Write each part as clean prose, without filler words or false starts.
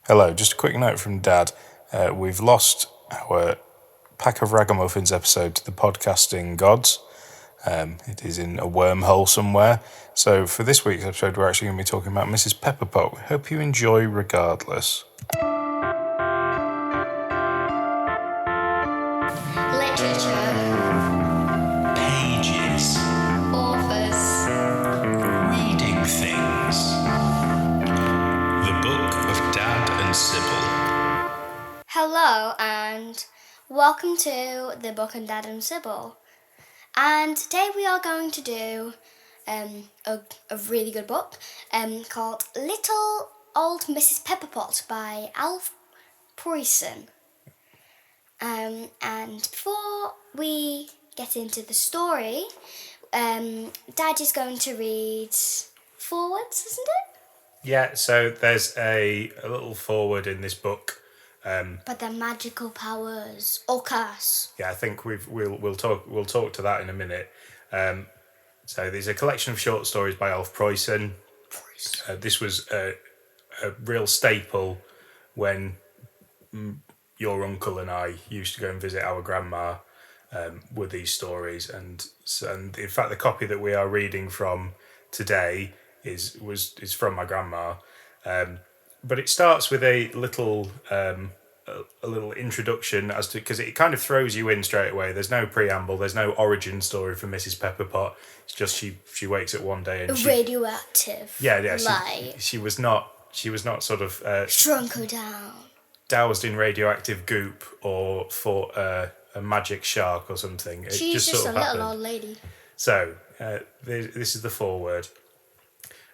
Hello, just a quick note from Dad. We've lost our Pack of Ragamuffins episode to the podcasting gods. It is in a wormhole somewhere. So for this week's episode, we're actually going to be talking about Mrs Pepperpot. We hope you enjoy regardless. Literature. Pages. Authors. Reading things. The Book of Dad and Sybil. Hello and welcome to the Book of Dad and Sybil. And today we are going to do a really good book called Little Old Mrs Pepperpot by Alf Preussen. And before we get into the story, Dad is going to read forwards, isn't it? Yeah, so there's a little forward in this book. But the magical powers or curse. Yeah, I think we'll talk to that in a minute. So there's a collection of short stories by Alf Preussen. This was a real staple when your uncle and I used to go and visit our grandma with these stories, and in fact the copy that we are reading from today is from my grandma. But it starts with a little introduction as to, because it kind of throws you in straight away. There's no preamble. There's no origin story for Mrs Pepperpot. It's just she wakes up one day and Radioactive. Yeah. Light. She was not sort of Shrunk her down. doused in radioactive goop or fought a magic shark or something. She's just sort a of little happened. old lady. So this is the foreword.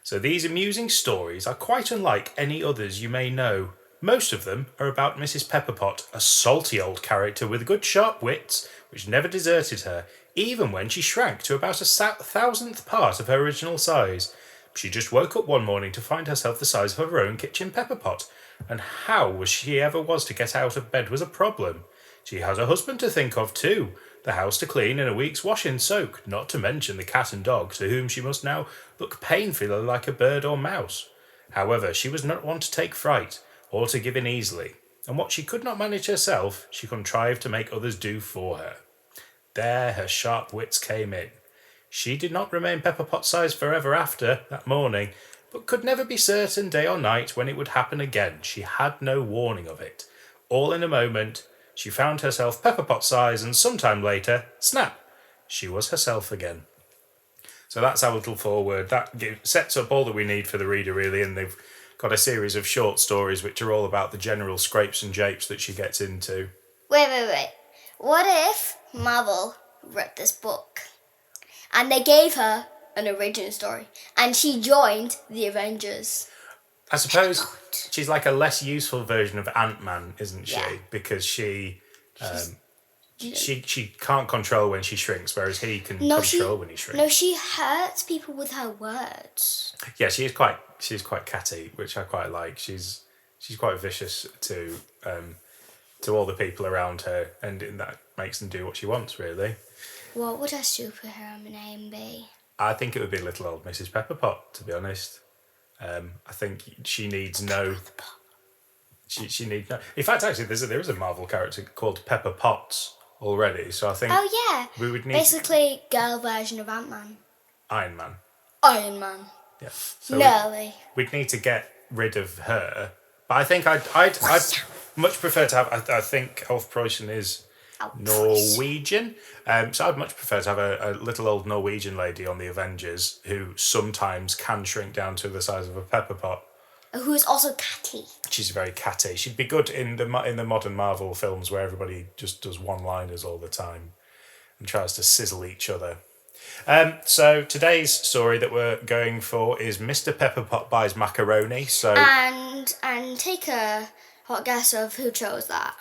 So these amusing stories are quite unlike any others you may know. Most of them are about Mrs Pepperpot, a salty old character with good sharp wits, which never deserted her, even when she shrank to about a thousandth part of her original size. She just woke up one morning to find herself the size of her own kitchen pepper pot, and how she ever was to get out of bed was a problem. She has a husband to think of too, the house to clean and a week's wash and soak, not to mention the cat and dog, to whom she must now look painfully like a bird or mouse. However, she was not one to take fright, or to give in easily, and what she could not manage herself, she contrived to make others do for her. There her sharp wits came in. She did not remain Pepperpot-sized forever after that morning, but could never be certain day or night when it would happen again. She had no warning of it. All in a moment, she found herself Pepperpot-size, and sometime later, snap, she was herself again. So that's our little foreword. That sets up all that we need for the reader, really, and they've got a series of short stories which are all about the general scrapes and japes that she gets into. Wait. What if Marvel wrote this book and they gave her an origin story and she joined the Avengers? I suppose she's like a less useful version of Ant-Man, isn't she? Yeah. Because she can't control when she shrinks, whereas he can control when he shrinks. No, she hurts people with her words. Yeah, she's quite catty, which I quite like. She's quite vicious to all the people around her, and that makes them do what she wants, really. What would her superhero name be? I think it would be Little Old Mrs Pepperpot, to be honest. I think she needs no. She needs no. In fact, actually, there is a Marvel character called Pepper Potts already, so I think. Oh yeah. We would need basically girl version of Ant-Man. Iron Man. Iron Man. Yeah. So Nearly. We'd need to get rid of her, but I think I'd much prefer to have. I think Alf Preussen is Norwegian, so I'd much prefer to have a little old Norwegian lady on the Avengers who sometimes can shrink down to the size of a pepper pot. Who is also catty. She's very catty. She'd be good in the modern Marvel films where everybody just does one-liners all the time and tries to sizzle each other. So today's story that we're going for is Mr. Pepperpot Buys Macaroni. So and take a hot guess of who chose that.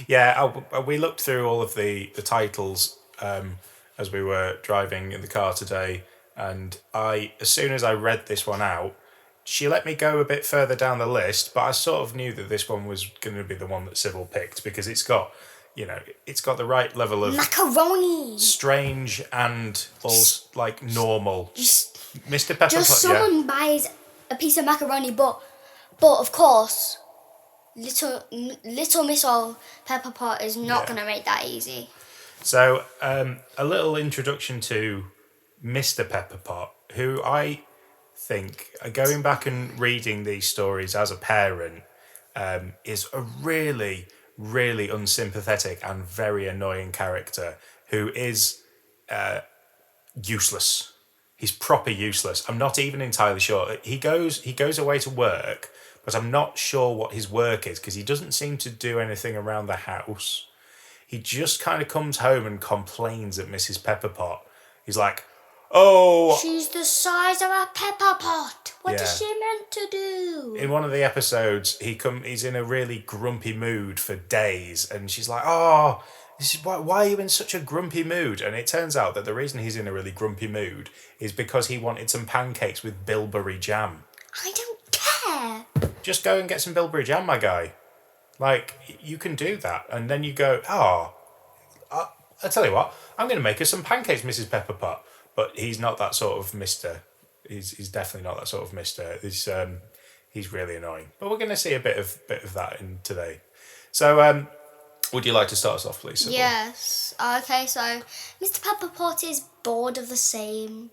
Yeah, we looked through all of the titles as we were driving in the car today, and as soon as I read this one out, she let me go a bit further down the list, but I sort of knew that this one was going to be the one that Sybil picked because it's got the right level of macaroni, strange and also like normal. Mr. Pepperpot. Just someone buys a piece of macaroni, but of course, Little Miss Old Pepperpot is not going to make that easy. So, a little introduction to Mr. Pepperpot, who I think, going back and reading these stories as a parent, is a really, really unsympathetic and very annoying character who is useless. He's proper useless. I'm not even entirely sure. He goes away to work, but I'm not sure what his work is because he doesn't seem to do anything around the house. He just kind of comes home and complains at Mrs. Pepperpot. He's like, "Oh, she's the size of a pepper pot. What Yeah. is she meant to do?" In one of the episodes, he's in a really grumpy mood for days, and she's like, "Oh, this is why are you in such a grumpy mood?" And it turns out that the reason he's in a really grumpy mood is because he wanted some pancakes with bilberry jam. I don't care. Just go and get some bilberry jam, my guy. Like, you can do that, and then you go, "Oh, I'll tell you what, I'm going to make her some pancakes, Mrs. Pepperpot." But he's not that sort of Mister. He's definitely not that sort of Mister. He's really annoying. But we're going to see a bit of that in today. So, would you like to start us off, please, Sybil? Yes. Okay, so Mr. Pepperpot is bored of the same,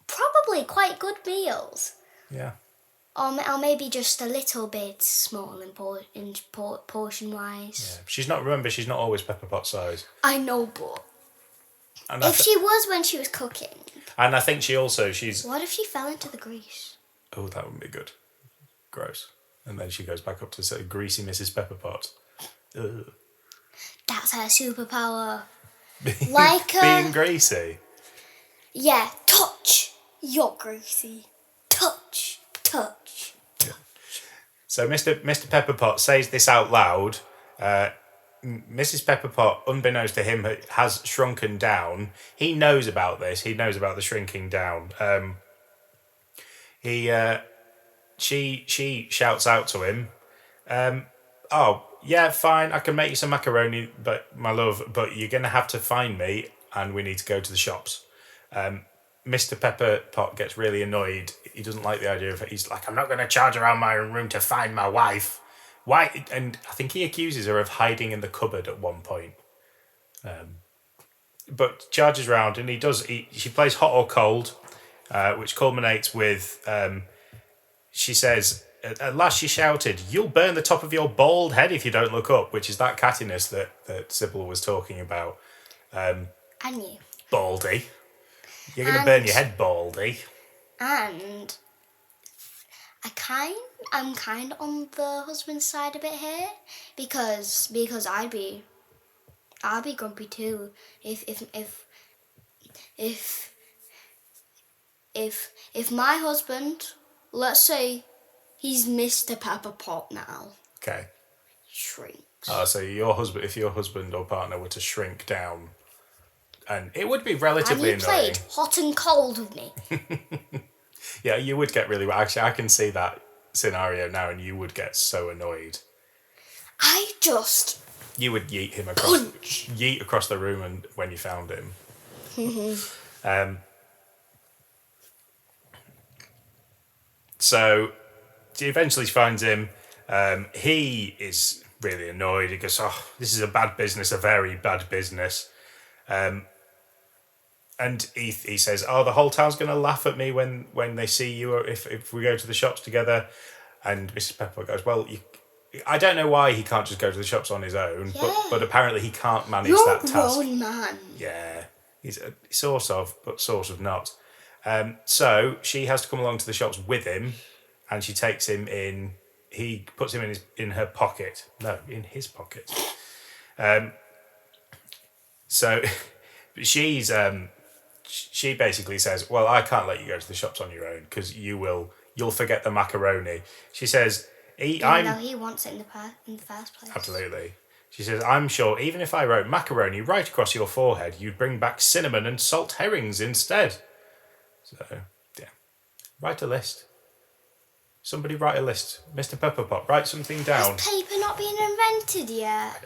probably quite good meals. Yeah. Or maybe just a little bit small in portion-wise. Yeah. She's not always Pepperpot size. I know, but And if she was when she was cooking. And I think she's... What if she fell into the grease? Oh, that wouldn't be good. Gross. And then she goes back up to greasy Mrs. Pepperpot. Ugh. That's her superpower. Like being greasy. Yeah, touch. You're greasy. Touch. So Mr. Pepperpot says this out loud. Mrs. Pepperpot, unbeknownst to him, has shrunken down. He knows about this. He knows about the shrinking down. She shouts out to him, "Oh, yeah, fine, I can make you some macaroni, but my love, but you're going to have to find me, and we need to go to the shops." Mr. Pepperpot gets really annoyed. He doesn't like the idea of it. He's like, "I'm not going to charge around my room to find my wife." Why? And I think he accuses her of hiding in the cupboard at one point. But charges around, and she plays hot or cold, which culminates with, she says, at last she shouted, "You'll burn the top of your bald head if you don't look up," which is that cattiness that Sybil was talking about. And you. Baldy. You're going to burn your head, Baldy. And I'm kind on the husband's side a bit here because I'd be grumpy too if my husband, let's say he's Mr. Pepperpot now, Okay. shrinks. So if your husband or partner were to shrink down, and it would be relatively and he annoying. played hot and cold with me. Yeah, you would get really... Actually, I can see that scenario now, and you would get so annoyed. I just You would yeet him across the room, and when you found him. So she eventually finds him. He is really annoyed. He goes, "Oh, this is a bad business, a very bad business." And he says, "Oh, the whole town's going to laugh at me when they see you, or if we go to the shops together." And Mrs. Pepper goes, "Well, I don't know why he can't just go to the shops on his own, but apparently he can't manage that task." You're a grown man. Yeah, he's sort of, but sort of not. So she has to come along to the shops with him, and she takes him in. He puts him in her pocket. No, in his pocket. So she basically says, "Well, I can't let you go to the shops on your own because you'll forget the macaroni." She says, Even though he wants it in the first place. Absolutely. She says, "I'm sure even if I wrote macaroni right across your forehead, you'd bring back cinnamon and salt herrings instead." So, yeah. Write a list. Somebody write a list. Mr. Pepperpot, write something down. Is paper not being invented yet?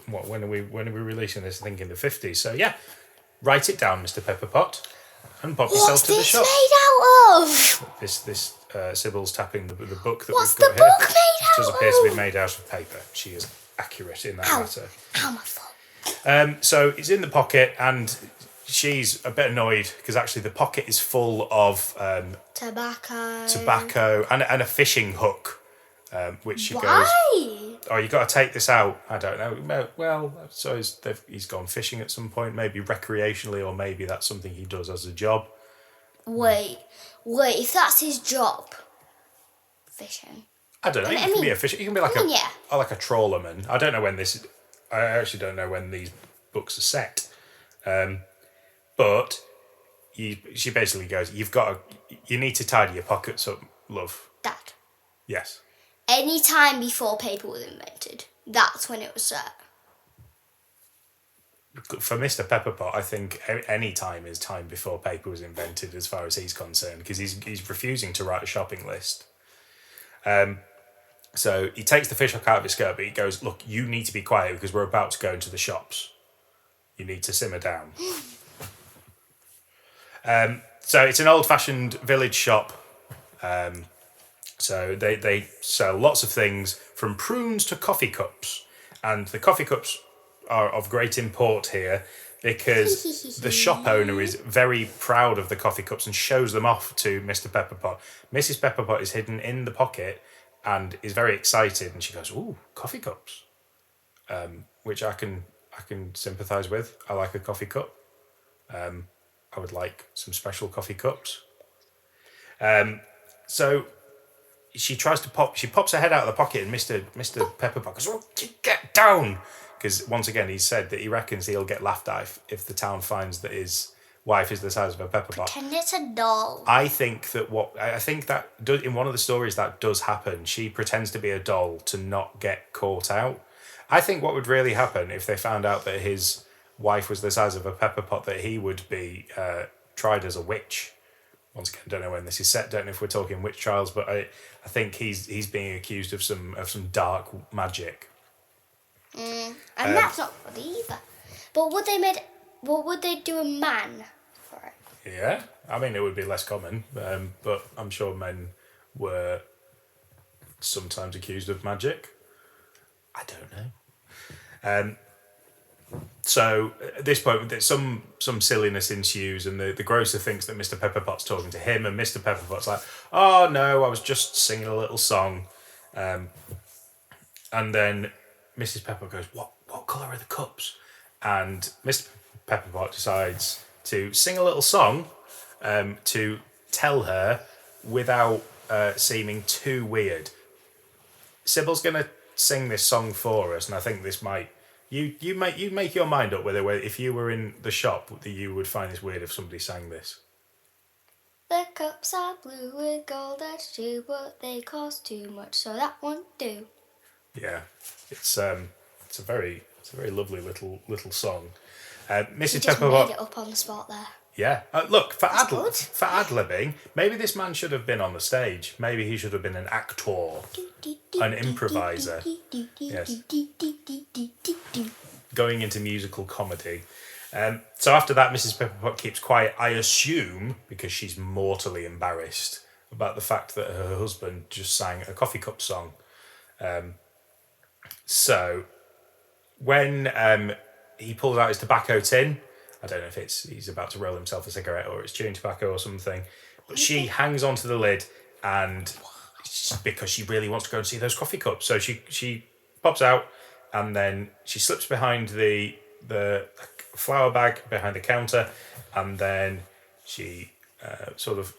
What, when are we releasing this? I think in the 50s. So, yeah. Write it down, Mr. Pepperpot, and pop yourself to the shop. What's this made out of? This Sybil's tapping the book that What's we've the got here. book made does appear to be made out of paper. She is accurate in that matter. Ow, my foot. So it's in the pocket, and she's a bit annoyed because actually the pocket is full of tobacco and a fishing hook, which she goes, "Oh, you got to take this out." I don't know. Well, so he's gone fishing at some point, maybe recreationally, or maybe that's something he does as a job. Wait, if that's his job, fishing. I don't know. He can be a fisher. He can be like like a trawlerman. I don't know when this. I actually don't know when these books are set. But she basically goes, you need to tidy your pockets up, love. Dad. Yes. Any time before paper was invented, that's when it was set. For Mr. Pepperpot, I think any time is time before paper was invented as far as he's concerned, because he's refusing to write a shopping list. So he takes the fish hook out of his skirt, but he goes, "Look, you need to be quiet because we're about to go into the shops. You need to simmer down." So it's an old-fashioned village shop. So they sell lots of things, from prunes to coffee cups. And the coffee cups are of great import here because the shop owner is very proud of the coffee cups and shows them off to Mr. Pepperpot. Mrs. Pepperpot is hidden in the pocket and is very excited, and she goes, "Ooh, coffee cups," which I can sympathise with. I like a coffee cup. I would like some special coffee cups. So she tries to she pops her head out of the pocket, and Mr. Pepperpot goes, "Oh, get down!" Because once again, he said that he reckons he'll get laughed at if the town finds that his wife is the size of a pepperpot. Pretend it's a doll. I think that in one of the stories that does happen. She pretends to be a doll to not get caught out. I think what would really happen if they found out that his wife was the size of a pepperpot, that he would be tried as a witch. Once again, don't know when this is set. Don't know if we're talking witch trials, but I think he's being accused of some dark magic. And that's not good either. But would they do a man for it? Yeah, I mean, it would be less common, but I'm sure men were sometimes accused of magic. I don't know. So at this point, some silliness ensues, and the grocer thinks that Mr. Pepperpot's talking to him, and Mr. Pepperpot's like, "Oh no, I was just singing a little song," and then Mrs. Pepperpot goes, "What colour are the cups?" And Mr. Pepperpot decides to sing a little song to tell her without seeming too weird. Sybil's going to sing this song for us, and I think this might... You make your mind up whether if you were in the shop, you would find this weird if somebody sang this. The cups are blue with gold that's true, but they cost too much, so that won't do. Yeah, it's a very lovely little song. Mrs. Pepperpot Made it up on the spot there. Yeah, look, for ad-libbing, maybe this man should have been on the stage. Maybe he should have been an actor, an improviser. Yes. Going into musical comedy. So after that, Mrs. Pepperpot keeps quiet, I assume, because she's mortally embarrassed about the fact that her husband just sang a coffee cup song. So when he pulls out his tobacco tin, I don't know if he's about to roll himself a cigarette or it's chewing tobacco or something, but she hangs onto the lid, and because she really wants to go and see those coffee cups, so she pops out, and then she slips behind the flour bag behind the counter, and then she sort of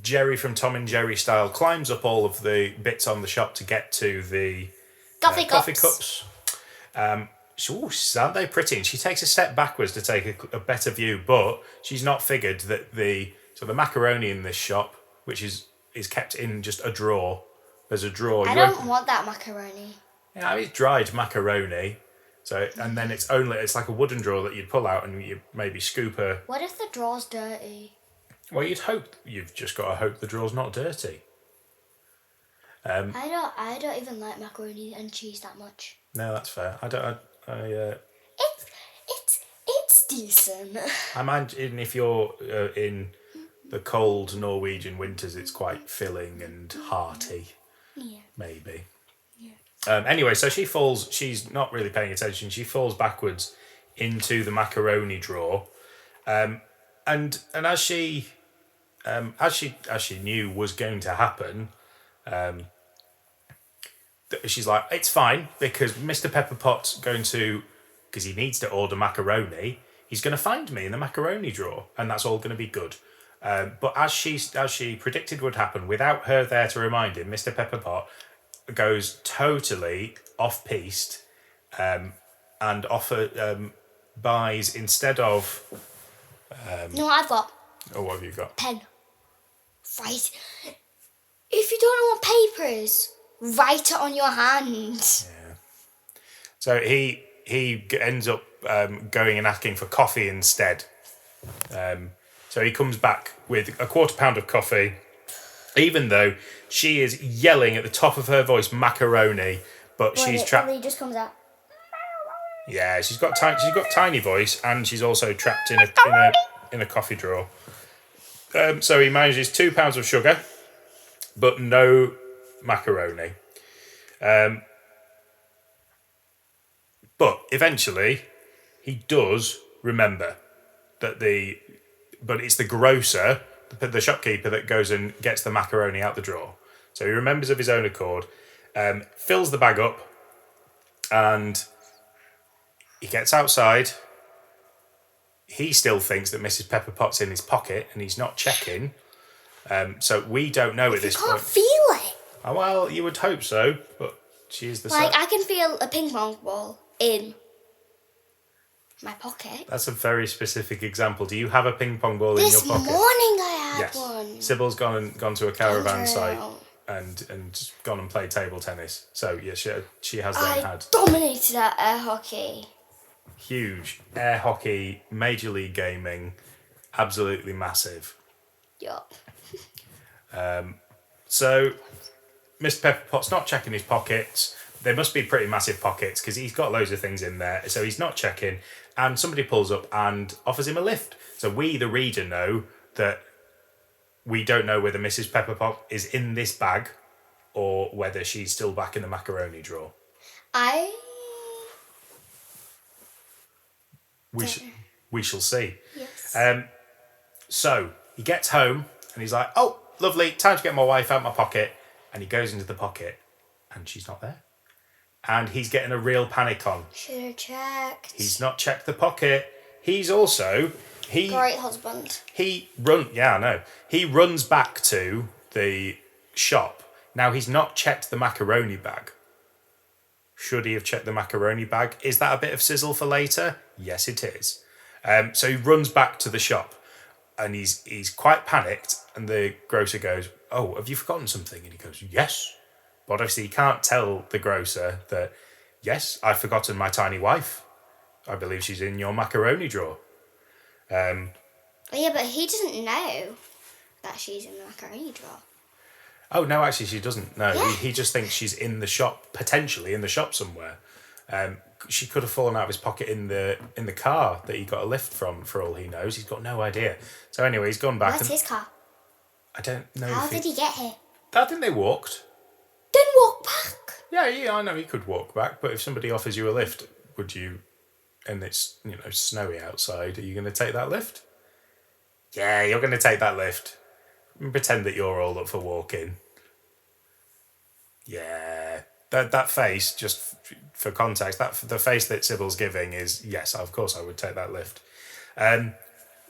Jerry from Tom and Jerry style climbs up all of the bits on the shop to get to the coffee cups. Aren't they pretty? And she takes a step backwards to take a better view, but she's not figured that the macaroni in this shop, which is kept in just a drawer. There's a drawer. I don't want that macaroni. Yeah, it's dried macaroni. So, and then it's like a wooden drawer that you'd pull out and you maybe scoop a... What if the drawer's dirty? Well, you've just got to hope the drawer's not dirty. I don't even like macaroni and cheese that much. No, that's fair. It's decent. I imagine if you're in the cold Norwegian winters, it's quite filling and hearty. Yeah. Maybe. Anyway, so she falls. She's not really paying attention. She falls backwards into the macaroni drawer, and as she knew was going to happen, she's like, it's fine because Mr. Pepperpot's going to, because he needs to order macaroni. He's going to find me in the macaroni drawer, and that's all going to be good. But as she predicted would happen, without her there to remind him, Mr. Pepperpot goes totally off-piste and buys, instead of... No, I've got Oh, what have you got? pen. Right. If you don't know what paper is, write it on your hand. So he ends up going and asking for coffee instead. So he comes back with a £1/4 pound of coffee, even though she is yelling at the top of her voice macaroni, but she's trapped. It just comes out. Yeah, she's got tiny voice, and she's also trapped in a coffee drawer. So he manages £2 of sugar, but no macaroni. But eventually, he does remember that but it's the grocer, the shopkeeper, that goes and gets the macaroni out the drawer. So he remembers of his own accord, fills the bag up, and he gets outside. He still thinks that Mrs. Pepperpot's in his pocket, and he's not checking. So we don't know at this You can't point. feel it. Oh, well, you would hope so, but she is the Like, I can feel a ping pong ball in my pocket. That's a very specific example. Do you have a ping pong ball This in your pocket? morning I had Yes. one. Sybil's gone to a caravan site Andrew. and gone and played table tennis. So yes, she has then I had dominated at air hockey. huge air hockey, major league gaming, absolutely massive. Yup. So Mr. Pepperpot's not checking his pockets. They must be pretty massive pockets because he's got loads of things in there. So he's not checking, and somebody pulls up and offers him a lift. So we, the reader, know that we don't know whether Mrs. Pepperpot is in this bag or whether she's still back in the macaroni drawer. We shall see. Yes. So he gets home and he's like, oh, lovely, time to get my wife out of my pocket. And he goes into the pocket and she's not there. And he's getting a real panic on. Should have checked. He's not checked the pocket. He's also... Great husband. He runs back to the shop. Now, he's not checked the macaroni bag. Should he have checked the macaroni bag? Is that a bit of sizzle for later? Yes, it is. So he runs back to the shop and he's quite panicked, and the grocer goes, oh, have you forgotten something? And he goes, yes. But obviously he can't tell the grocer that, yes, I've forgotten my tiny wife. I believe she's in your macaroni drawer. Yeah, but he doesn't know that she's in the macaroni drawer. Oh, no, actually, she doesn't. No, Yeah. he just thinks she's in the shop, potentially in the shop somewhere. She could have fallen out of his pocket in the car that he got a lift from, for all he knows. He's got no idea. So anyway, he's gone back. Where's his car? I don't know. How did he get here? I think they walked. Then walk back. Yeah, I know he could walk back, but if somebody offers you a lift, would you, and it's, snowy outside, are you going to take that lift? Yeah, you're going to take that lift. And pretend that you're all up for walking. Yeah. That face, just for context, the face that Sybil's giving is, yes, of course I would take that lift.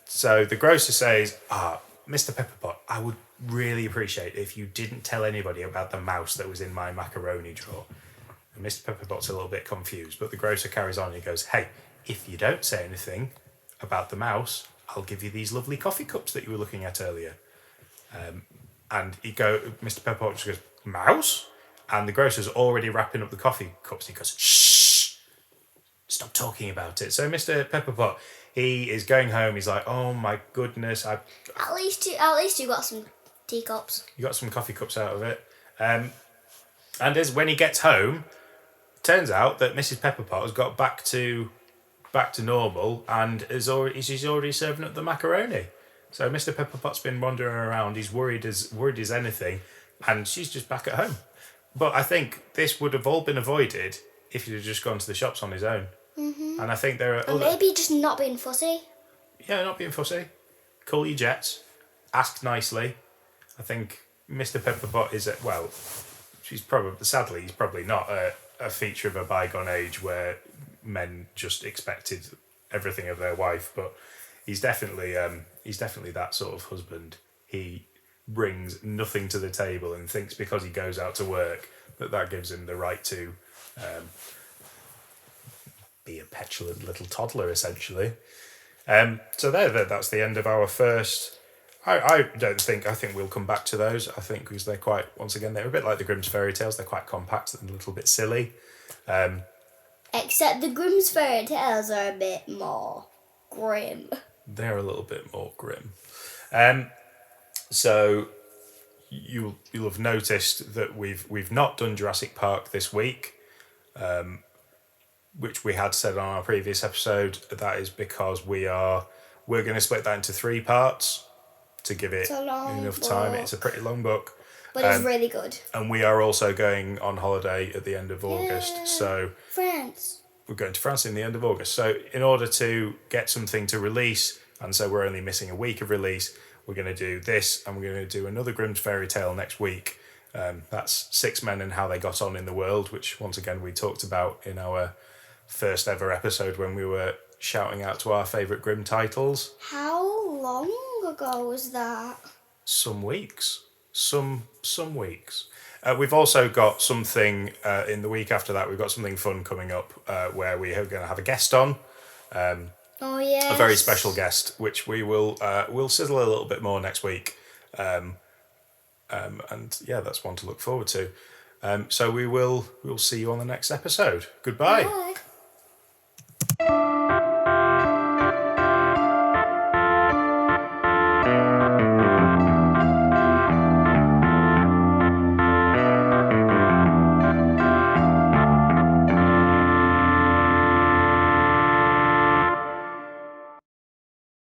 So the grocer says, Mr. Pepperpot, I would really appreciate if you didn't tell anybody about the mouse that was in my macaroni drawer. And Mr. Pepperpot's a little bit confused, but the grocer carries on and he goes, hey, if you don't say anything about the mouse, I'll give you these lovely coffee cups that you were looking at earlier. And Mr. Pepperpot just goes, mouse? And the grocer's already wrapping up the coffee cups. And he goes, shh, stop talking about it. So Mr. Pepperpot, he is going home. He's like, oh my goodness. At least you got some teacups. You got some coffee cups out of it. And when he gets home, it turns out that Mrs. Pepperpot has got back to normal and she's already serving up the macaroni. So Mr. Pepperpot's been wandering around. He's worried as anything, and she's just back at home. But I think this would have all been avoided if he'd have just gone to the shops on his own. Mm-hmm. And I think there are Or maybe just not being fussy. Yeah, not being fussy. Call your jets. Ask nicely. I think Mr. Pepperpot is sadly, he's probably not a feature of a bygone age where men just expected everything of their wife, but he's definitely that sort of husband. He brings nothing to the table and thinks because he goes out to work that gives him the right to be a petulant little toddler, essentially. So that's the end of our first. I think we'll come back to those. I think because they're a bit like the Grimm's fairy tales. They're quite compact and a little bit silly. Except the Grimm's fairy tales are a bit more grim. They're a little bit more grim. So you'll have noticed that we've not done Jurassic Park this week, which we had said on our previous episode. That is because we're going to split that into 3 parts to give it enough time. It's a pretty long book. But it's really good. And we are also going on holiday at the end of August. So France. We're going to France in the end of August. So in order to get something to release, and so we're only missing a week of release, we're going to do this, and we're going to do another Grimm's fairy tale next week. That's 6 Men and How They Got On in the World, which once again we talked about in our first ever episode when we were shouting out to our favourite Grimm titles. How long ago was that? Some weeks. Some weeks. We've also got something in the week after that. We've got something fun coming up where we are going to have a guest on. Oh yes. A very special guest, which we will we'll sizzle a little bit more next week. And yeah, that's one to look forward to. So we'll see you on the next episode. Goodbye. Bye.